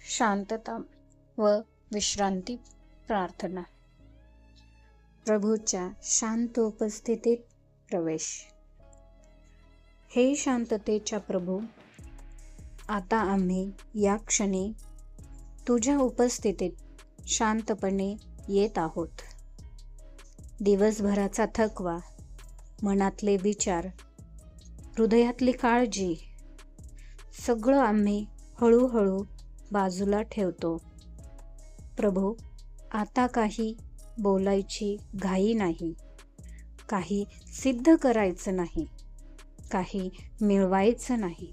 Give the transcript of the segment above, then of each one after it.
शांतता व विश्रांती प्रार्थना. प्रभूच्या शांत उपस्थितीत प्रवेश. हे शांततेच्या प्रभू, आता आम्ही या क्षणी तुझ्या उपस्थितीत शांतपणे येत आहोत. दिवसभराचा थकवा, मनातले विचार, हृदयातली काळजी सगळं आम्ही हळूहळू बाजूला ठेवतो. प्रभू, आता काही बोलायची घाई नाही, काही सिद्ध करायचं नाही, काही मिळवायचं नाही.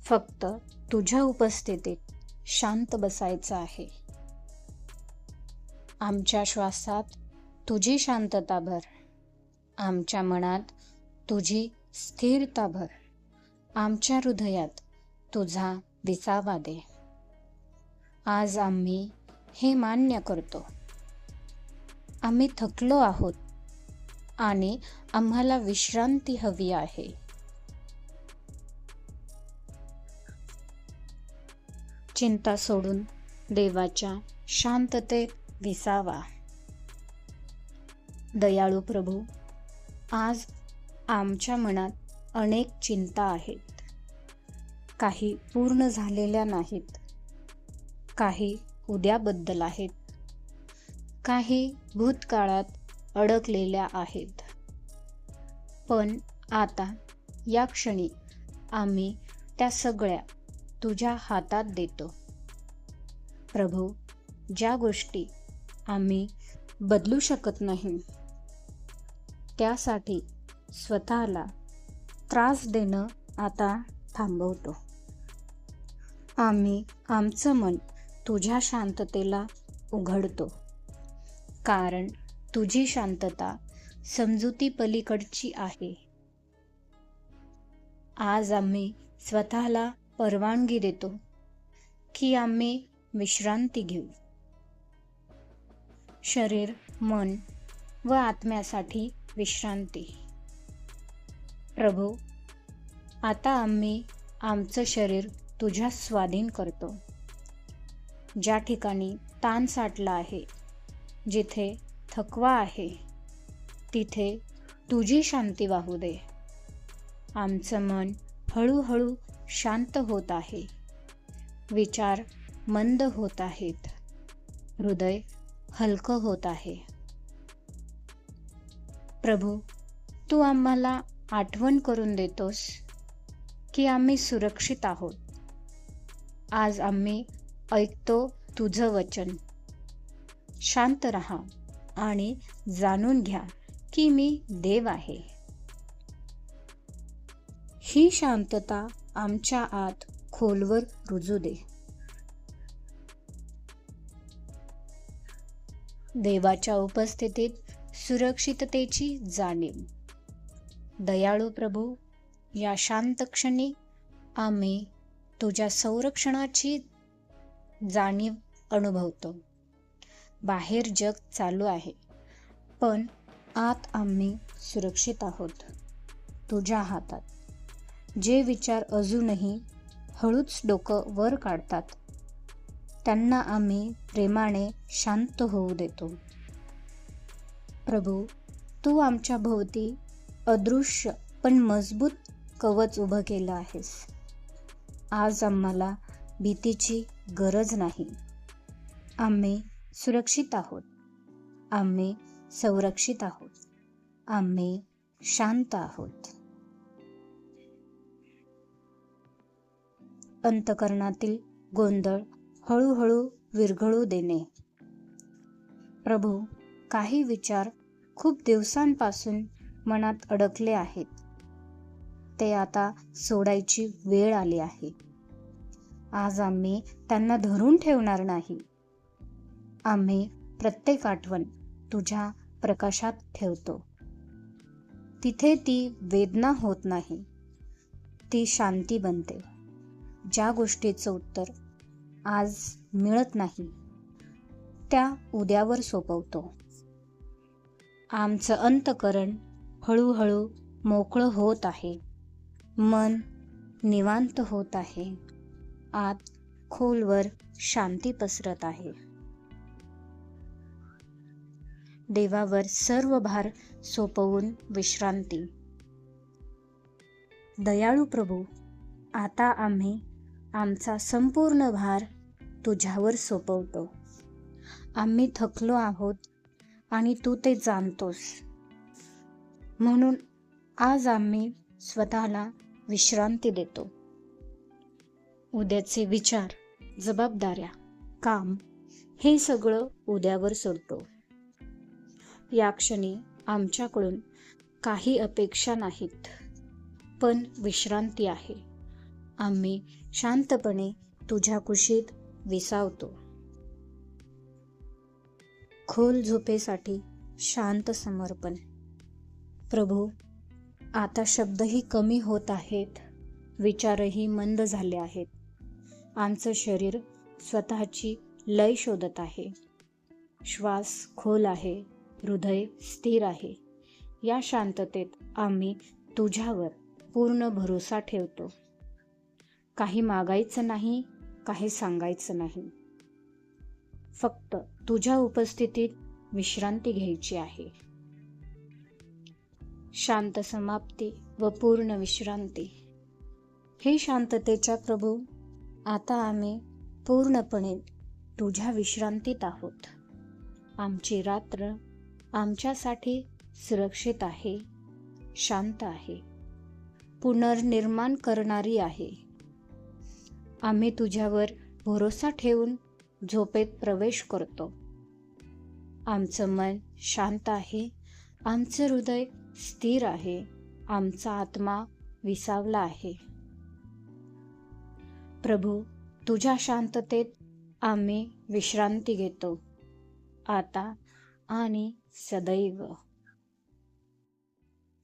फक्त तुझ्या उपस्थितीत शांत बसायचं आहे. आमच्या श्वासात तुझी शांतता भर, आमच्या मनात तुझी स्थिरता भर, आमच्या हृदयात तुझा विसावा दे. आज आम्ही हे मान्य करतो, आम्ही थकलो आहोत आणि आम्हाला विश्रांती हवी आहे. चिंता सोडून देवाच्या शांततेत विसावा. दयाळू प्रभू, आज आमच्या मनात अनेक चिंता आहेत. काही पूर्ण झालेल्या नाहीत, काही उद्याबद्दल आहेत, काही भूतकाळात अडकलेल्या आहेत. पण आता या क्षणी आम्ही त्या सगळ्या तुझ्या हातात देतो. प्रभू, ज्या गोष्टी आम्ही बदलू शकत नाही, त्यासाठी स्वतःला त्रास देणं आता थांबवतो. आम्ही आमचं मन तुझ्या शांततेला उघडतो, कारण तुझी शांतता समजुती पलीकडची आहे. आज आम्ही स्वतःला परवानगी देतो की आम्ही विश्रांती घेऊ. शरीर, मन व आत्म्यासाठी विश्रांती. प्रभू, आता आम्ही आमचं शरीर तुझ्या स्वाधीन करतो. ज्या ठिकाणी ताण साठला आहे, जिथे थकवा आहे, तिथे तुझी शांती वाहू दे. आमचं मन हळूहळू शांत होत आहे, विचार मंद होत आहेत, हृदय हलकं होत आहे. प्रभू, तू आम्हाला आठवण करून देतोस की आम्ही सुरक्षित आहोत. आज आम्ही ऐकतो तुझं वचन. शांत रहा आणि जाणून घ्या की मी देव आहे. ही शांतता आमच्या आत खोलवर रुजू दे. देवाच्या उपस्थितीत सुरक्षिततेची जाणीव. दयाळू प्रभू, या शांत क्षणी आम्ही तुझ्या संरक्षणाची जाणीव अनुभवतो. बाहेर जग चालू आहे, पण आत आम्ही सुरक्षित आहोत तुझ्या हातात. जे विचार अजूनही हळूच डोकं वर काढतात, त्यांना आम्ही प्रेमाने शांत होऊ देतो. प्रभू, तू आमच्या भोवती अदृश्य पण मजबूत कवच उभं केलं आहेस. आज आम्हाला भीतीची गरज नाही. आम्ही सुरक्षित आहोत, आम्ही संरक्षित आहोत, आम्ही शांत आहोत. अंतःकरणातील गोंधळ हळूहळू विरघळू देणे. प्रभू, काही विचार खूप दिवसांपासून मनात अडकले आहेत, ते आता सोडायची वेळ आली आहे. आज आम्ही त्यांना धरून ठेवणार नाही. आम्ही प्रत्येक आठवण तुझ्या प्रकाशात ठेवतो. तिथे ती वेदना होत नाही, ती शांती बनते. ज्या गोष्टीचं उत्तर आज मिळत नाही, त्या उद्यावर सोपवतो. आमचं अंतःकरण हळूहळू मोकळं होत आहे. मन निवांत होत आहे. आत खोलवर शांती पसरत आहे. देवावर सर्व भार सोपवून विश्रांती. दयाळू प्रभू, आता आम्ही आमचा संपूर्ण भार तुझ्यावर सोपवतो. आम्ही थकलो आहोत आणि तू ते जाणतोस. म्हणून आज आम्ही स्वतःला विश्रांती देतो. उद्याचे विचार, जबाबदाऱ्या, काम हे सगळं उद्यावर सोडतो. या क्षणी आमच्याकडून काही अपेक्षा नाहीत, पण विश्रांती आहे. आम्ही शांतपणे तुझ्या कुशीत विसावतो. खोल झोपेसाठी शांत समर्पण. प्रभू, आता शब्दही कमी होत आहेत, विचारही मंद झाले आहेत. आमचं शरीर स्वतःची लय शोधत आहे. श्वास खोल आहे, हृदय स्थिर आहे. या शांततेत आम्ही तुझ्यावर पूर्ण भरोसा ठेवतो. काही मागायचं नाही, काही सांगायचं नाही. फक्त तुझ्या उपस्थितीत विश्रांती घ्यायची आहे. शांत समाप्ती व पूर्ण विश्रांती. हे शांततेच्या प्रभू, आता आम्ही पूर्णपणे तुझ्या विश्रांतीत आहोत. आमची रात्र आमच्यासाठी सुरक्षित आहे, शांत आहे, पुनर्निर्माण करणारी आहे. आम्ही तुझ्यावर भरोसा ठेवून झोपेत प्रवेश करतो. आमचं मन शांत आहे, आमचं हृदय स्थिर आहे, आमचा आत्मा विसावला आहे. प्रभू, तुझ्या शांततेत आम्ही विश्रांती घेतो, आता आणि सदैव.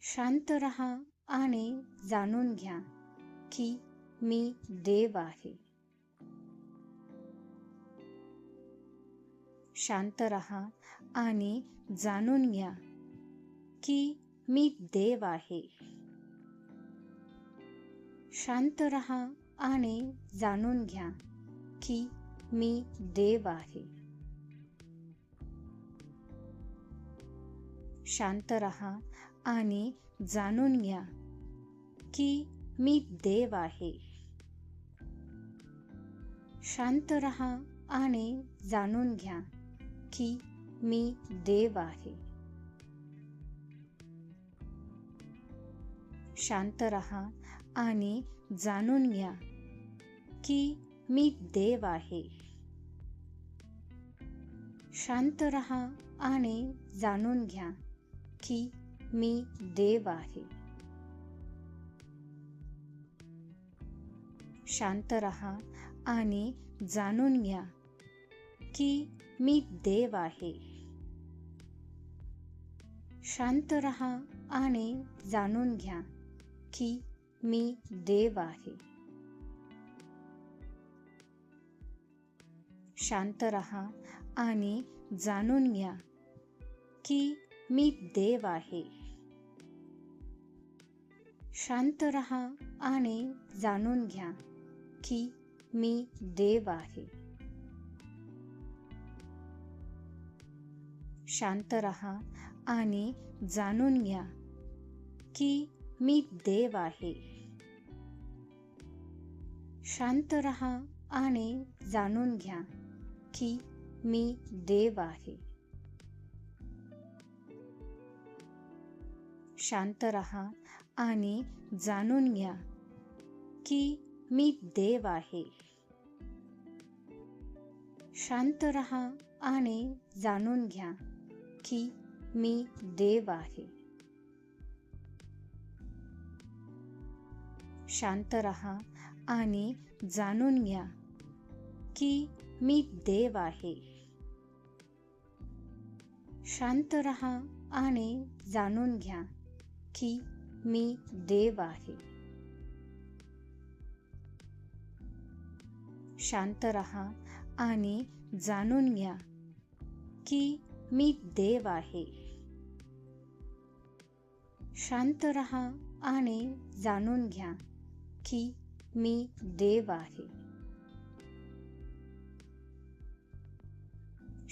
शांत रहा आणि जाणून घ्या की मी देव आहे. शांत रहा आणि जाणून घ्या की मी देव आहे. शांत रहा आणि जाणून घ्या की मी देव आहे. शांत रहा आणि जाणून घ्या की मी देव आहे. शांत रहा आणि जाणून घ्या की मी देव आहे. शांत रहा आणि जाणून घ्या की मी देव आहे. शांत रहा आणि जाणून घ्या की मी देव आहे. शांत रहा आणि जाणून घ्या की मी देव आहे. शांत रहा आणि जाणून घ्या की मी देव आहे. शांत रहा आणि जाणून घ्या की मी देव आहे. शांत रहा आणि जाणून घ्या की मी देव आहे. शांत रहा आणि जाणून घ्या की मी देव आहे. शांत रहा आणि जाणून घ्या की मी देव आहे. शांत रहा आणि जाणून घ्या की मी देव आहे. शांत रहा आणि जाणून घ्या की मी देव आहे. शांत रहा आणि जाणून घ्या की मी देव आहे. शांत रहा आणि जाणून घ्या की मी देव आहे. शांत रहा आणि जाणून घ्या की मी देव आहे. शांत रहा आणि जाणून घ्या की मी देव आहे.